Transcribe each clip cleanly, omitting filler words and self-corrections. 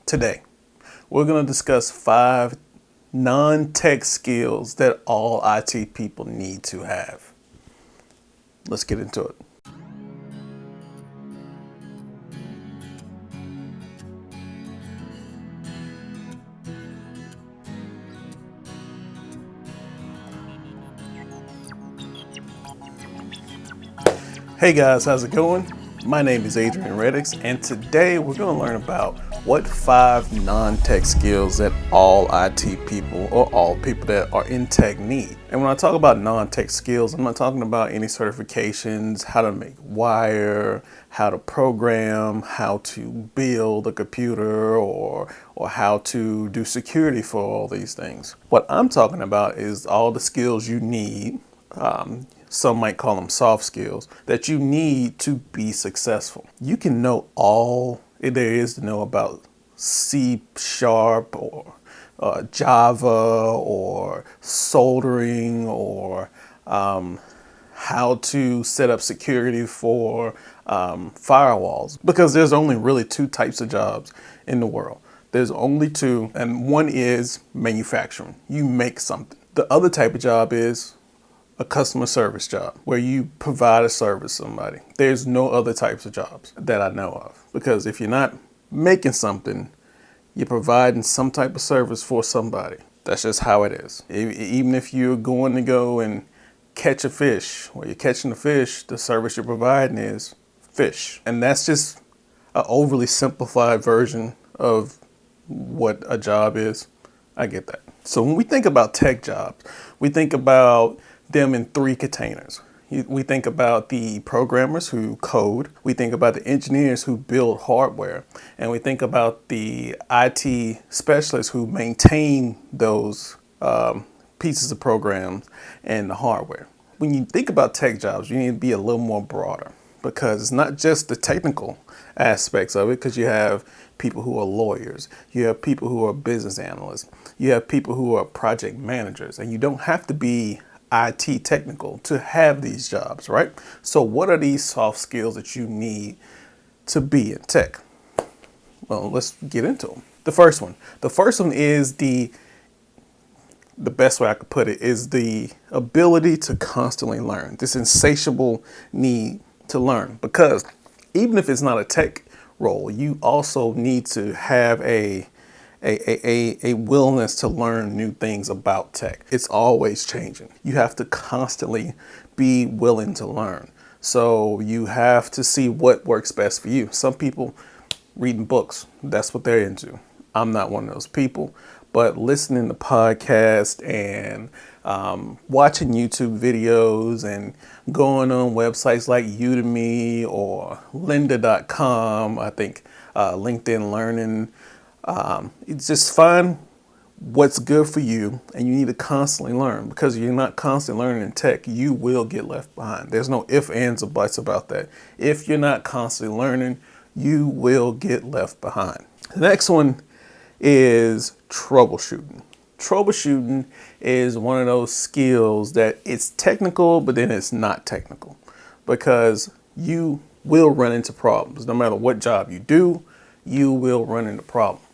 Today, we're going to discuss 5 non-tech skills that all IT people need to have. Let's get into it. Hey guys, how's it going? My name is Adrian Reddix, and today we're going to learn about what 5 non-tech skills that all IT people or all people that are in tech need. And when I talk about non-tech skills, I'm not talking about any certifications, how to make wire, how to program, how to build a computer, or how to do security for all these things. What I'm talking about is all the skills you need. Some might call them soft skills that you need to be successful. You can know all there is to know about C# or Java or soldering or how to set up security for firewalls, because there's only really 2 types of jobs in the world. There's only 2, and one is manufacturing. You make something. The other type of job is a customer service job, where you provide a service to somebody. There's no other types of jobs that I know of, because if you're not making something, you're providing some type of service for somebody. That's just how it is. Even if you're going to go and catch a fish, where you're catching the fish, the service you're providing is fish. And that's just an overly simplified version of what a job is. I get that. So when we think about tech jobs, we think about them in 3 containers. We think about the programmers who code, we think about the engineers who build hardware, and we think about the IT specialists who maintain those pieces of programs and the hardware. When you think about tech jobs, you need to be a little more broader, because it's not just the technical aspects of it, because you have people who are lawyers, you have people who are business analysts, you have people who are project managers, and you don't have to be IT technical to have these jobs, right? So what are these soft skills that you need to be in tech? Well, let's get into them. The first one is the best way I could put it is the ability to constantly learn, this insatiable need to learn, because even if it's not a tech role, you also need to have a willingness to learn new things about tech. It's always changing. You have to constantly be willing to learn. So you have to see what works best for you. Some people reading books, that's what they're into. I'm not one of those people, but listening to podcasts and watching YouTube videos and going on websites like Udemy or lynda.com, I think LinkedIn Learning, it's just find what's good for you, and you need to constantly learn, because if you're not constantly learning in tech, you will get left behind. There's no ifs, ands, or buts about that. If you're not constantly learning, you will get left behind. The next one is troubleshooting. Troubleshooting is one of those skills that it's technical, but then it's not technical, because you will run into problems. No matter what job you do, you will run into problems.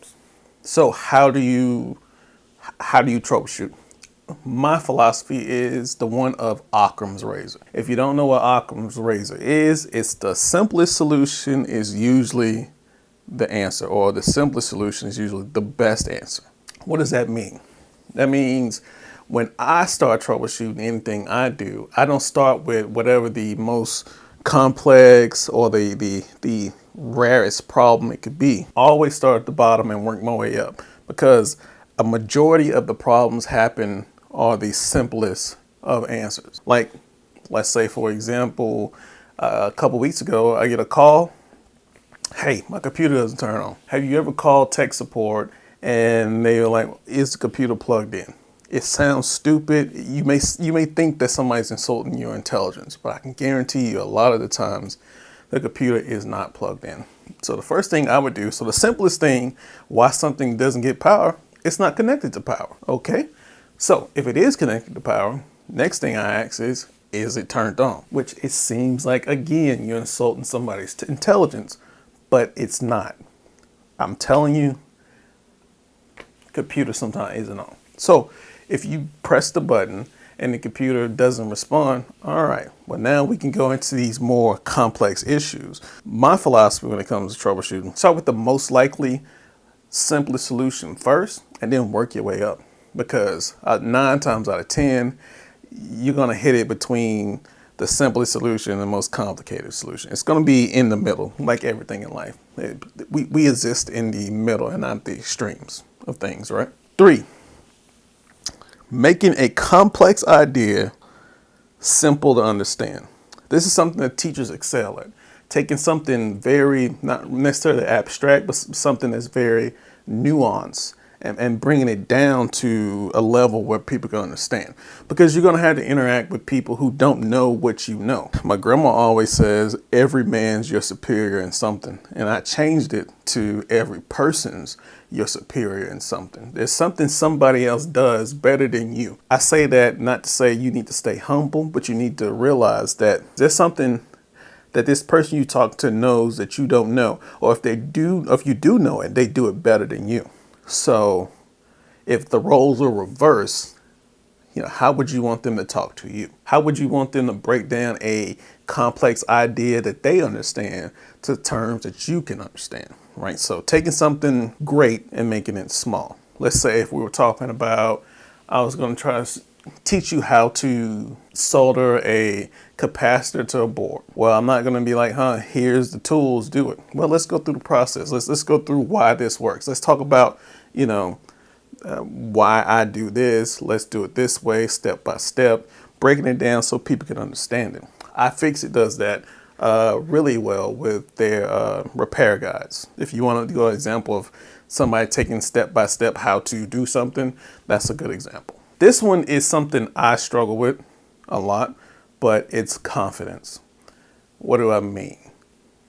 So how do you troubleshoot? My philosophy is the one of Occam's razor. If you don't know what Occam's razor is, it's the simplest solution is usually the answer, or the simplest solution is usually the best answer. What does that mean? That means when I start troubleshooting anything I do, I don't start with whatever the most complex or the rarest problem it could be. Always start at the bottom and work my way up, because a majority of the problems happen are the simplest of answers. Like, let's say, for example, a couple weeks ago, I get a call. Hey, my computer doesn't turn on. Have you ever called tech support and they were like, is the computer plugged in? It sounds stupid. You may think that somebody's insulting your intelligence, but I can guarantee you a lot of the times the computer is not plugged in. So the first thing I would do, so the simplest thing, why something doesn't get power, it's not connected to power, okay? So if it is connected to power, next thing I ask is it turned on? Which it seems like, again, you're insulting somebody's intelligence, but it's not. I'm telling you, computer sometimes isn't on. So if you press the button and the computer doesn't respond, all right, well, now we can go into these more complex issues. My philosophy when it comes to troubleshooting, start with the most likely, simplest solution first, and then work your way up. Because 9 times out of 10, you're going to hit it between the simplest solution and the most complicated solution. It's going to be in the middle, like everything in life. We exist in the middle and not the extremes of things, right? 3, making a complex idea simple to understand. This is something that teachers excel at. Taking something very, not necessarily abstract, but something that's very nuanced and bringing it down to a level where people can understand. Because you're going to have to interact with people who don't know what you know. My grandma always says, every man's your superior in something. And I changed it to every person's your superior in something. There's something somebody else does better than you. I say that not to say you need to stay humble, but you need to realize that there's something that this person you talk to knows that you don't know. Or if you do know it, they do it better than you. So if the roles are reversed, how would you want them to talk to you? How would you want them to break down a complex idea that they understand to terms that you can understand, right? So taking something great and making it small. Let's say if we were talking about, I was going to try to teach you how to solder a capacitor to a board. Well, I'm not going to be like, here's the tools, do it. Well, let's go through the process. Let's go through why this works. Let's talk about, why I do this. Let's do it this way, step by step, breaking it down so people can understand it. iFixit does that really well with their repair guides. If you want to go an example of somebody taking step by step how to do something, that's a good example. This one is something I struggle with a lot, but it's confidence. What do I mean?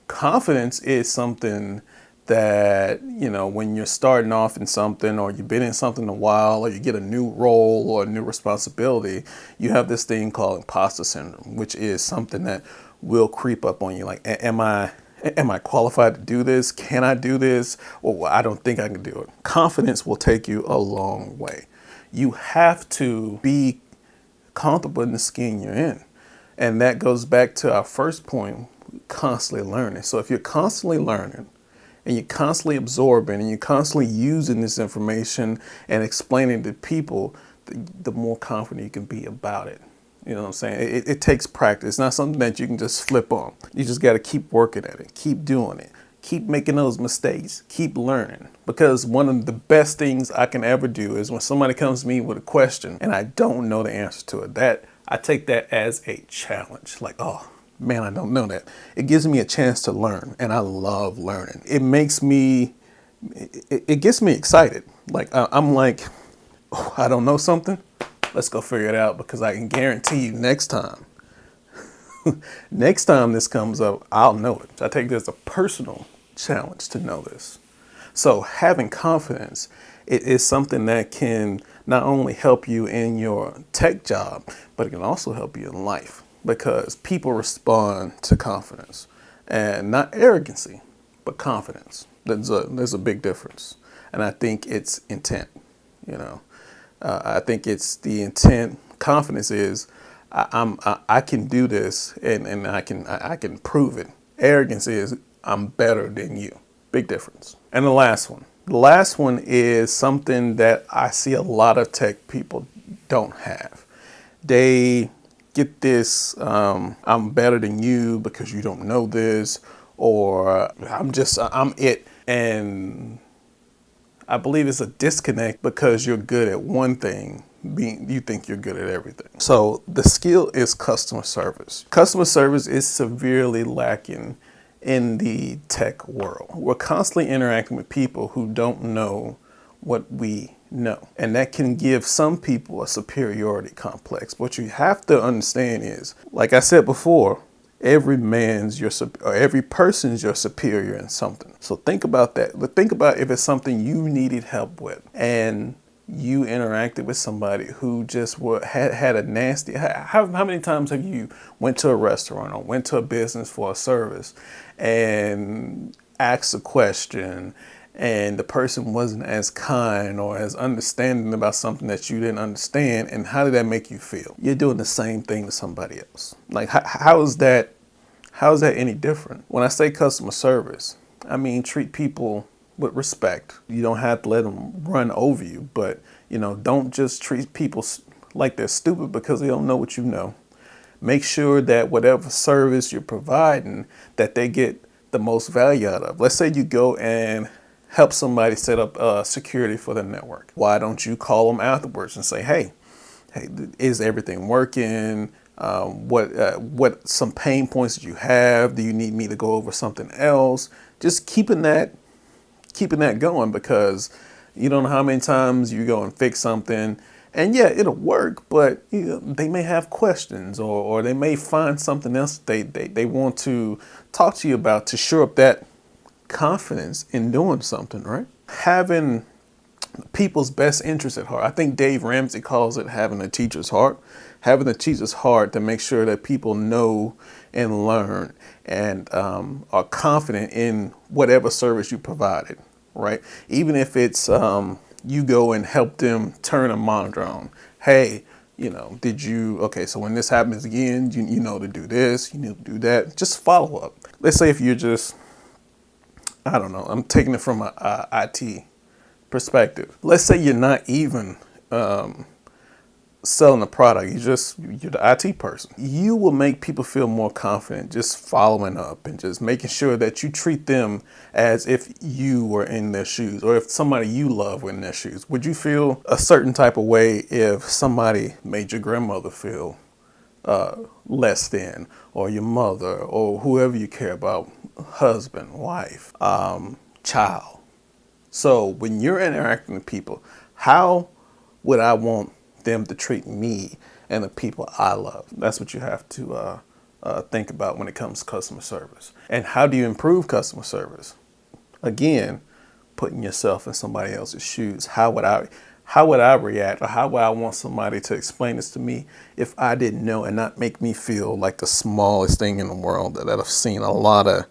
Confidence is something that, when you're starting off in something or you've been in something a while or you get a new role or a new responsibility, you have this thing called imposter syndrome, which is something that will creep up on you. Like, am I qualified to do this? Can I do this? Well, I don't think I can do it. Confidence will take you a long way. You have to be comfortable in the skin you're in. And that goes back to our first point, constantly learning. So if you're constantly learning and you're constantly absorbing and you're constantly using this information and explaining to people, the more confident you can be about it. You know what I'm saying? It takes practice. It's not something that you can just flip on. You just got to keep working at it, keep doing it. Keep making those mistakes, keep learning. Because one of the best things I can ever do is when somebody comes to me with a question and I don't know the answer to it, I take that as a challenge. Like, oh man, I don't know that. It gives me a chance to learn, and I love learning. It gets me excited. Like I'm like, oh, I don't know something. Let's go figure it out, because I can guarantee you next time this comes up, I'll know it. I take this as a personal challenge to know this. So having confidence, it is something that can not only help you in your tech job, but it can also help you in life, because people respond to confidence, and not arrogancy, but confidence. There's a big difference. And I think it's intent, I think it's the intent. Confidence is, I can do this and I can prove it. Arrogance is, I'm better than you. Big difference. And the last one is something that I see a lot of tech people don't have. They get this, I'm better than you because you don't know this, or I'm it. And I believe it's a disconnect, because you're good at one thing, you think you're good at everything. So the skill is customer service. Customer service is severely lacking in the tech world. We're constantly interacting with people who don't know what we know. And that can give some people a superiority complex. What you have to understand is, like I said before, every person's your superior in something. So think about that. But think about if it's something you needed help with and you interacted with somebody who just had a nasty. How many times have you went to a restaurant or went to a business for a service and asked a question and the person wasn't as kind or as understanding about something that you didn't understand, and how did that make you feel? You're doing the same thing to somebody else. Like, how is that any different? When I say customer service, I mean treat people with respect. You don't have to let them run over you, but don't just treat people like they're stupid because they don't know what you know. Make sure that whatever service you're providing, that they get the most value out of. Let's say you go and help somebody set up security for their network. Why don't you call them afterwards and say, hey, is everything working? What some pain points that you have? Do you need me to go over something else? Just keeping that going, because you don't know how many times you go and fix something, and yeah, it'll work, but they may have questions, or they may find something else they want to talk to you about to shore up that confidence in doing something, right? Having people's best interest at heart. I think Dave Ramsey calls it having a teacher's heart. Having a teacher's heart to make sure that people know and learn and are confident in whatever service you provided, right? Even if it's you go and help them turn a monitor on. Hey, okay, so when this happens again, you know to do this, you need to do that. Just follow up. Let's say if you're just, I don't know, I'm taking it from a IT perspective. Let's say you're not even selling a product. You're the IT person. You will make people feel more confident just following up and just making sure that you treat them as if you were in their shoes, or if somebody you love were in their shoes. Would you feel a certain type of way if somebody made your grandmother feel less than, or your mother, or whoever you care about, husband, wife, child? So when you're interacting with people, how would I want them to treat me and the people I love? That's what you have to think about when it comes to customer service. And how do you improve customer service? Again, putting yourself in somebody else's shoes. How would I react, or how would I want somebody to explain this to me if I didn't know, and not make me feel like the smallest thing in the world? That I've seen a lot of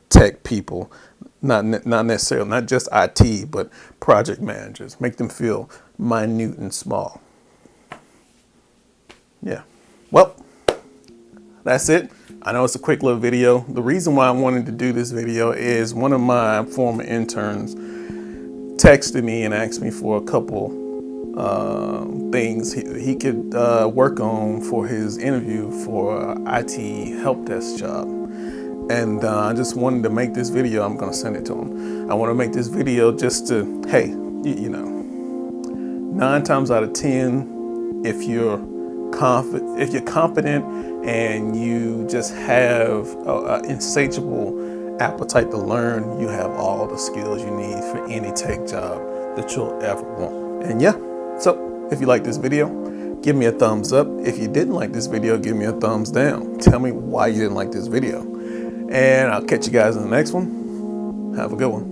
tech people, not necessarily, not just IT, but project managers, make them feel minute and small. Yeah. Well, that's it. I know it's a quick little video. The reason why I wanted to do this video is one of my former interns texted me and asked me for a couple things he could work on for his interview for an IT help desk job. And I just wanted to make this video. I'm going to send it to him. I want to make this video just to, hey, 9 times out of 10, if you're competent and you just have an insatiable appetite to learn, you have all the skills you need for any tech job that you'll ever want. And yeah, so if you like this video, give me a thumbs up. If you didn't like this video, give me a thumbs down. Tell me why you didn't like this video. And I'll catch you guys in the next one. Have a good one.